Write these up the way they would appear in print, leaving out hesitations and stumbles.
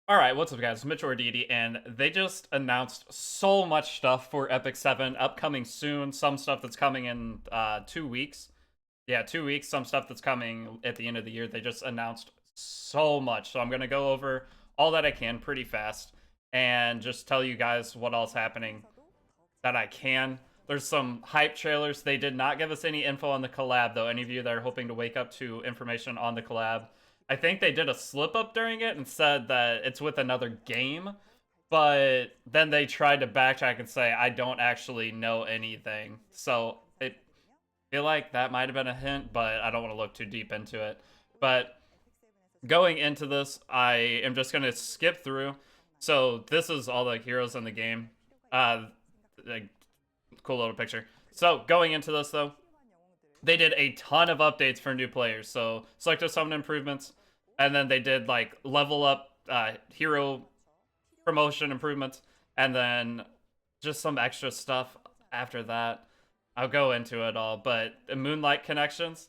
Alright, what's up guys, Mitch or Deity, and they just announced so much stuff for Epic 7 upcoming soon, some stuff that's coming in 2 weeks. Yeah, 2 weeks, some stuff that's coming at the end of the year. They just announced so much, so I'm going to go over all that I can pretty fast and just tell you guys what all's happening that I can. There's some hype trailers. They did not give us any info on the collab, though. Any of you that are hoping to wake up to information on the collab, I think they did a slip up during it and said that it's with another game, but then they tried to backtrack and say, I don't actually know anything. So I feel like that might have been a hint, but I don't want to look too deep into it. But going into this, I am just going to skip through. So this is all the heroes in the game. Like, cool little picture. So going into this, though, they did a ton of updates for new players. So Selector summon improvements, and then they did like level up hero promotion improvements, and then just some extra stuff after that. I'll go into it all, but the Moonlight connections,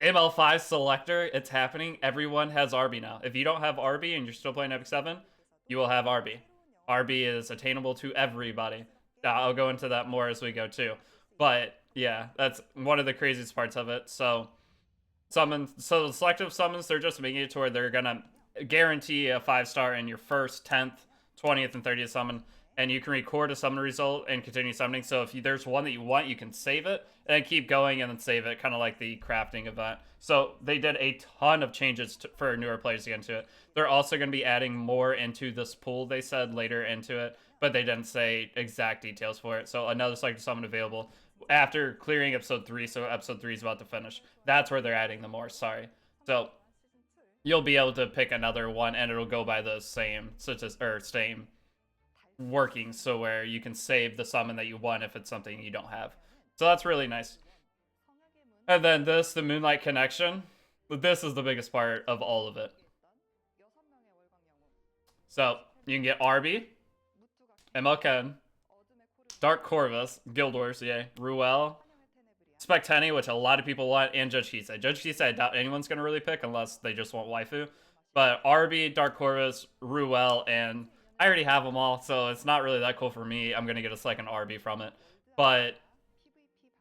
ML5 Selector, it's happening. Everyone has RB now. If you don't have RB and you're still playing Epic 7, you will have RB. RB is attainable to everybody. I'll go into that more as we go too. But yeah, that's one of the craziest parts of it. So the selective summons, they're just making it to where they're gonna guarantee a 5-star in your first, 10th, 20th, and 30th summon, and you can record a summon result and continue summoning. So if there's one that you want, you can save it and keep going and then save it, kind of like the crafting event. So they did a ton of changes for newer players to get into it. They're also going to be adding more into this pool, they said, later into it, but they didn't say exact details for it. So another selected summon available after clearing episode 3, so episode 3 is about to finish. That's where they're adding the more, sorry. So you'll be able to pick another one, and it'll go by the same, same working, so where you can save the summon that you want if it's something you don't have. So that's really nice. And then this, the Moonlight connection, this is the biggest part of all of it. So you can get Arby, ML5, Dark Corvus, Guild Wars, yeah, Ruel, Specteni, which a lot of people want, and Judge Hisei. Judge Hisei, I doubt anyone's going to really pick unless they just want waifu. But Arby, Dark Corvus, Ruel, and I already have them all, so it's not really that cool for me. I'm going to get a second Arby from it. But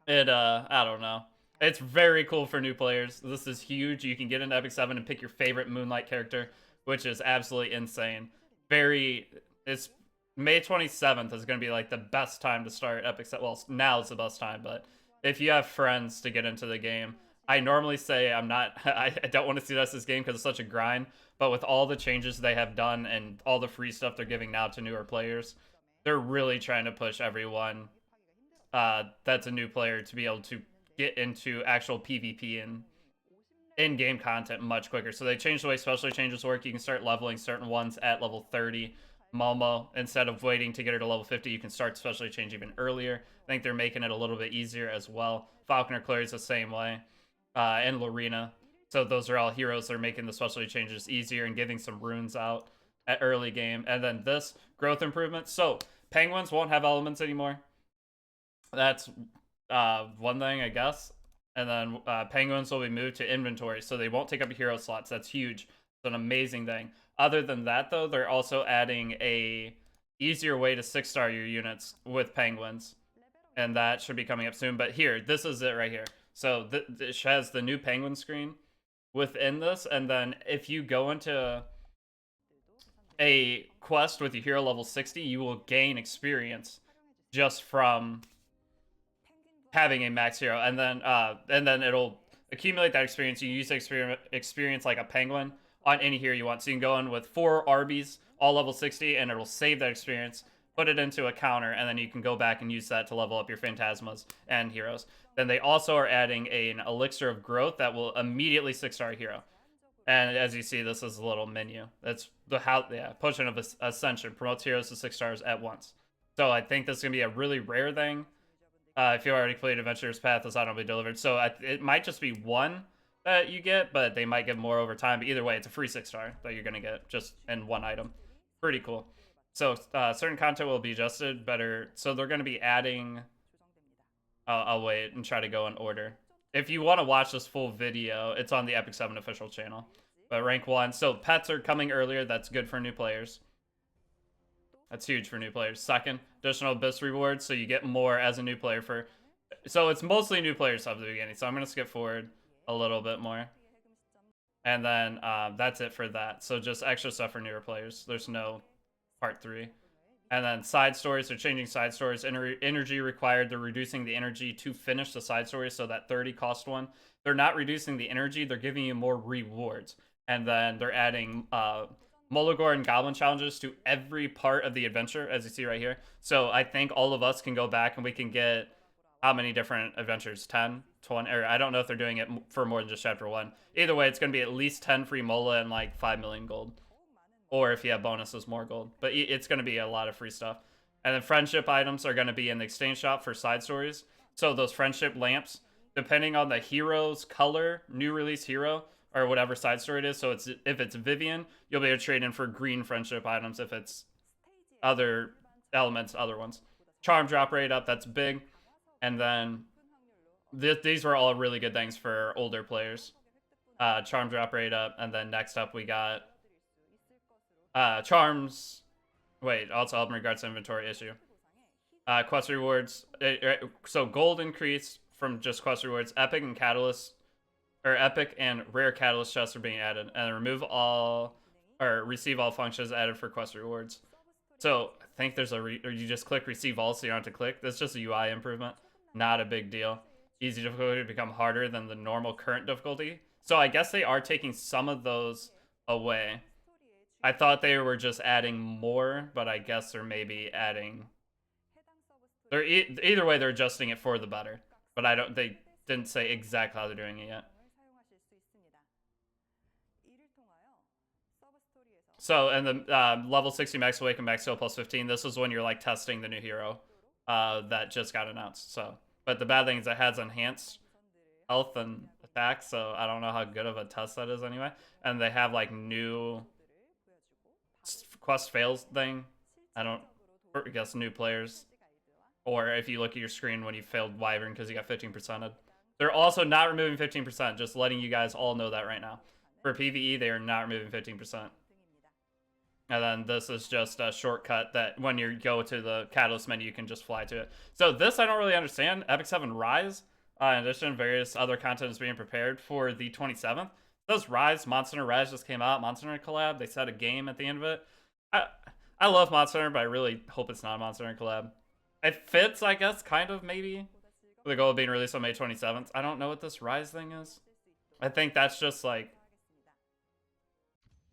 it, I don't know. It's very cool for new players. This is huge. You can get into Epic 7 and pick your favorite Moonlight character, which is absolutely insane. It's May 27th is going to be like the best time to start Epic 7. Well, now is the best time, but if you have friends to get into the game, I normally say I don't want to see this game because it's such a grind, but with all the changes they have done and all the free stuff they're giving now to newer players, they're really trying to push everyone that's a new player to be able to get into actual PvP and in-game content much quicker. So they changed the way special changes work. You can start leveling certain ones at level 30. Momo, instead of waiting to get her to level 50, you can start specially change even earlier. I think they're making it a little bit easier as well. Falconer Clary's the same way, and Lorena. So those are all heroes that are making the specialty changes easier and giving some runes out at early game. And then this growth improvement. So penguins won't have elements anymore. That's one thing, I guess. And then penguins will be moved to inventory, so they won't take up hero slots. That's huge. It's an amazing thing. Other than that, though, they're also adding a easier way to 6-star your units with penguins, and that should be coming up soon. But here, this is it right here. So it has the new penguin screen within this, and then if you go into a quest with your hero level 60, you will gain experience just from having a max hero, and then it'll accumulate that experience. You use the experience like a penguin on any hero you want. So you can go in with 4 Arby's, all level 60, and it'll save that experience, put it into a counter, and then you can go back and use that to level up your Phantasmas and heroes. Then they also are adding an Elixir of Growth that will immediately 6-star hero. And as you see, this is a little menu. That's Potion of Ascension promotes heroes to 6 stars at once. So I think this is going to be a really rare thing. If you already played Adventurer's Path, it's not only delivered. So it might just be one that you get, but they might give more over time. But either way, it's a free 6-star that you're going to get just in one item. Pretty cool. So certain content will be adjusted better. So they're going to be adding... I'll wait and try to go in order. If you want to watch this full video, it's on the Epic 7 official channel. But rank 1. So pets are coming earlier. That's good for new players. That's huge for new players. Second, additional abyss rewards, so you get more as a new player for... So it's mostly new player stuff at the beginning, so I'm going to skip forward a little bit more. And then that's it for that. So just extra stuff for newer players. There's no part 3. And then side stories, they're changing side stories. Energy required, they're reducing the energy to finish the side story, so that 30 cost one. They're not reducing the energy, they're giving you more rewards. And then they're adding Molagor and Goblin challenges to every part of the adventure, as you see right here. So I think all of us can go back and we can get how many different adventures? 10, 20, or I don't know if they're doing it for more than just chapter 1. Either way, it's going to be at least 10 free Mola and like 5 million gold. Or if you have bonuses, more gold. But it's going to be a lot of free stuff. And then friendship items are going to be in the exchange shop for side stories. So those friendship lamps, depending on the hero's color, new release hero, or whatever side story it is. So if it's Vivian, you'll be able to trade in for green friendship items. If it's other elements, other ones. Charm drop rate up, that's big. And then these were all really good things for older players. Charm drop rate up, and then next up we got charms. Wait, also help in regards to inventory issue. Quest rewards. So gold increased from just quest rewards. Epic and catalyst, or epic and rare catalyst chests are being added, and remove all or receive all functions added for quest rewards. So I think there's or you just click receive all, so you don't have to click. That's just a UI improvement, not a big deal. Easy difficulty to become harder than the normal current difficulty. So I guess they are taking some of those away. I thought they were just adding more, but I guess they're maybe adding. They're either way, they're adjusting it for the better. But they didn't say exactly how they're doing it yet. So, and the level 60 max awaken max skill plus 15. This is when you're like testing the new hero that just got announced. So, but the bad thing is it has enhanced health and attack. So I don't know how good of a test that is anyway. And they have like new quest fails thing. I guess new players. Or if you look at your screen when you failed Wyvern because you got 15%ed. They're also not removing 15%, just letting you guys all know that right now. For PvE, they are not removing 15%. And then this is just a shortcut that when you go to the Catalyst menu, you can just fly to it. So this I don't really understand. Epic 7 Rise, in addition, various other content is being prepared for the 27th. Those Rise, Monster Hunter Rise just came out. Monster Hunter collab, they set a game at the end of it. I love Monster Hunter, but I really hope it's not a Monster Hunter collab. It fits, I guess, kind of, maybe. With the goal of being released on May 27th. I don't know what this Rise thing is. I think that's just, like,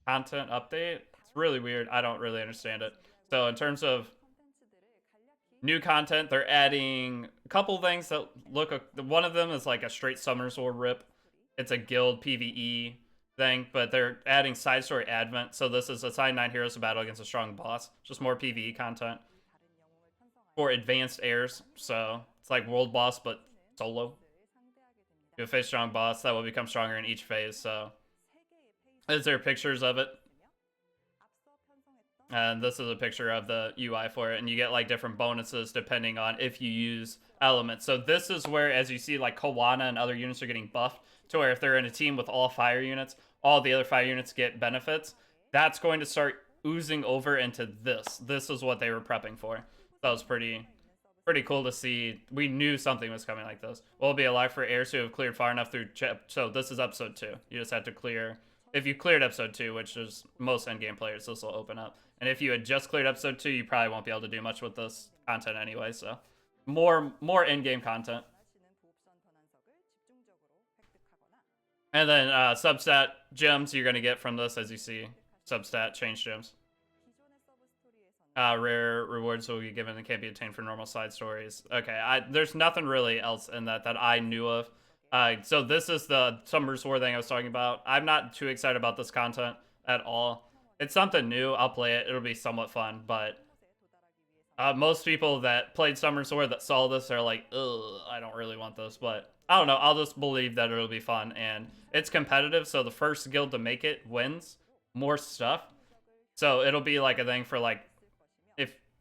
content update. It's really weird. I don't really understand it. So, in terms of new content, they're adding a couple things that look... One of them is, like, a straight Summoner's War rip. It's a guild PvE thing, but they're adding side story advent. So, this is assign 9 heroes to battle against a strong boss. Just more PvE content. For advanced heirs, so it's like world boss but solo. You face strong boss that will become stronger in each phase. So, is there pictures of it? And this is a picture of the UI for it, and you get like different bonuses depending on if you use elements. So this is where, as you see, like Kawana and other units are getting buffed to where if they're in a team with all fire units, all the other fire units get benefits. That's going to start oozing over into this. This is what they were prepping for. That was pretty cool to see. We knew something was coming like this. Will be alive for heirs who have cleared far enough through so this is episode 2. You just have to clear. If you cleared episode 2, which is most endgame players, this will open up. And if you had just cleared episode 2, you probably won't be able to do much with this content anyway. So more endgame content. And then substat gems you're gonna get from this, as you see. Substat change gems. Rare rewards will be given and can't be obtained for normal side stories. Okay, there's nothing really else in that I knew of. So this is the Summer's War thing I was talking about. I'm not too excited about this content at all. It's something new. I'll play it. It'll be somewhat fun, but most people that played Summer's War that saw this are like, ugh, I don't really want this. But I don't know. I'll just believe that it'll be fun. And it's competitive, so the first guild to make it wins more stuff. So it'll be like a thing for like,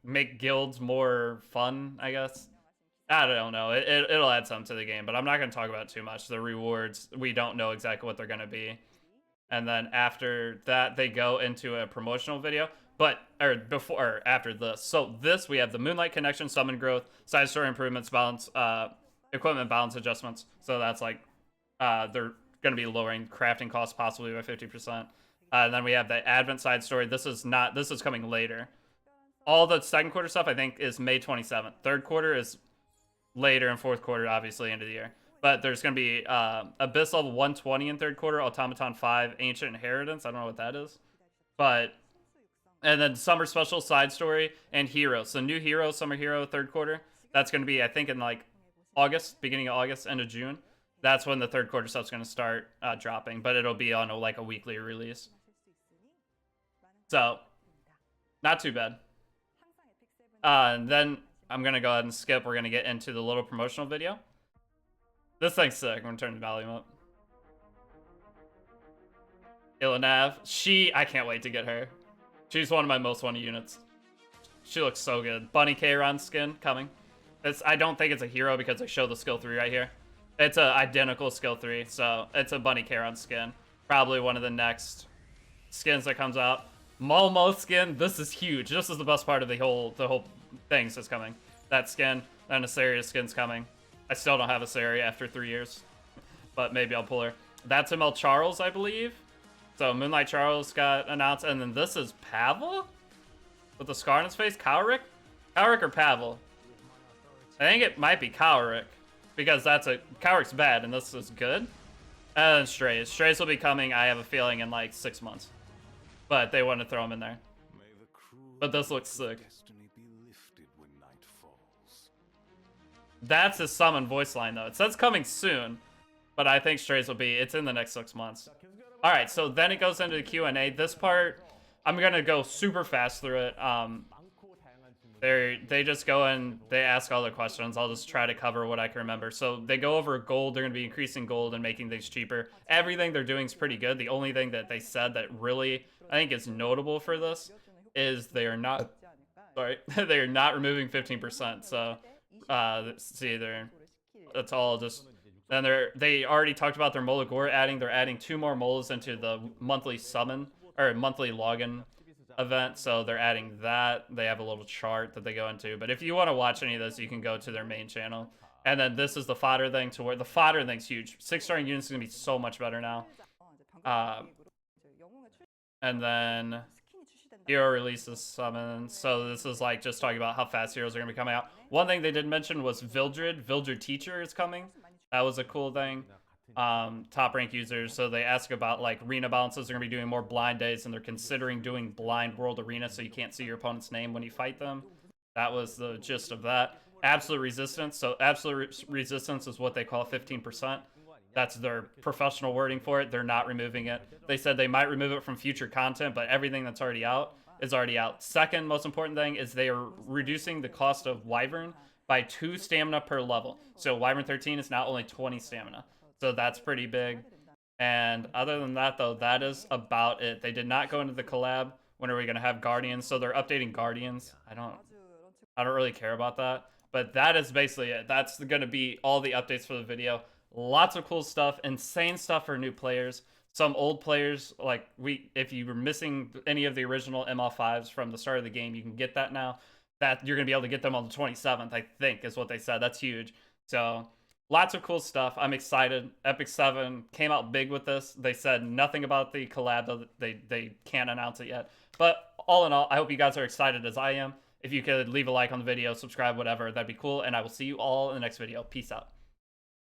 make guilds more fun, I guess. I don't know. It'll add something to the game, but I'm not going to talk about it too much. The rewards, we don't know exactly what they're going to be. and then after that they go into a promotional video. But before or after this, so this we have the Moonlight Connection, summon growth, side story improvements, balance, equipment balance adjustments. So that's like they're going to be lowering crafting costs possibly by 50%. And then we have the Advent side story. This is coming later. All the second quarter stuff I think is May 27th. Third quarter is later, and fourth quarter obviously end of the year. But there's going to be Abyss level 120 in third quarter, Automaton 5, Ancient Inheritance. I don't know what that is. But, and then Summer Special side story and Hero. So new Hero, Summer Hero, third quarter. That's going to be, I think, in like August, beginning of August, end of June. That's when the third quarter stuff's going to start dropping. But it'll be on like a weekly release. So, not too bad. And then I'm going to go ahead and skip. We're going to get into the little promotional video. This thing's sick. I'm going to turn the volume up. Ilanav. I can't wait to get her. She's one of my most wanted units. She looks so good. Bunny Kayron skin coming. I don't think it's a hero because I show the skill 3 right here. It's an identical skill 3, so it's a Bunny Kayron skin. Probably one of the next skins that comes out. Malmo skin. This is huge. This is the best part of the whole thing that's coming. That skin. And Asaria skin's coming. I still don't have Asaria after 3 years, but maybe I'll pull her. That's ML Charles, I believe. So Moonlight Charles got announced, and then this is Pavel with the scar on his face. Kowrick? Kowrick or Pavel? I think it might be Kowrick because Kowrick's bad and this is good. And then Strays. Strays will be coming, I have a feeling, in like 6 months. But they want to throw him in there. But this looks sick. That's his summon voice line, though. It says coming soon, but I think Strays will be, it's in the next 6 months. Alright, so then it goes into the Q&A. This part, I'm going to go super fast through it. They just go and they ask all their questions. I'll just try to cover what I can remember. So they go over gold. They're going to be increasing gold and making things cheaper. Everything they're doing is pretty good. The only thing that they said that really, I think, is notable for this is they are not, sorry, they are not removing 15%. So, see, that's all just, then they already talked about their Molagor they're adding 2 more moles into the monthly summon, or monthly login event, so they're adding that. They have a little chart that they go into, but if you want to watch any of this, you can go to their main channel. And then this is the fodder thing, to where the fodder thing's huge. 6-star units is going to be so much better now. And then hero releases summon, so this is like just talking about how fast heroes are going to be coming out. One thing they did mention was Vildred Teacher is coming. That was a cool thing. Top rank users, so they ask about like arena balances. They're gonna be doing more blind days, and they're considering doing blind world arena so you can't see your opponent's name when you fight them. That was the gist of that. Absolute resistance, so absolute resistance is what they call 15%. That's their professional wording for it. They're not removing it. They said they might remove it from future content, but everything that's already out is already out. Second most important thing is they are reducing the cost of Wyvern by 2 stamina per level. So Wyvern 13 is now only 20 stamina. So that's pretty big. And other than that, though, that is about it. They did not go into the collab. When are we going to have Guardians? So they're updating Guardians. I don't really care about that. But that is basically it. That's going to be all the updates for the video. Lots of cool stuff. Insane stuff for new players. Some old players, like if you were missing any of the original ML5s from the start of the game, you can get that now. That you're going to be able to get them on the 27th, I think, is what they said. That's huge. So lots of cool stuff. I'm excited. Epic 7 came out big with this. They said nothing about the collab, though they can't announce it yet. But all in all, I hope you guys are excited as I am. If you could leave a like on the video, subscribe, whatever, that'd be cool. And I will see you all in the next video. Peace out.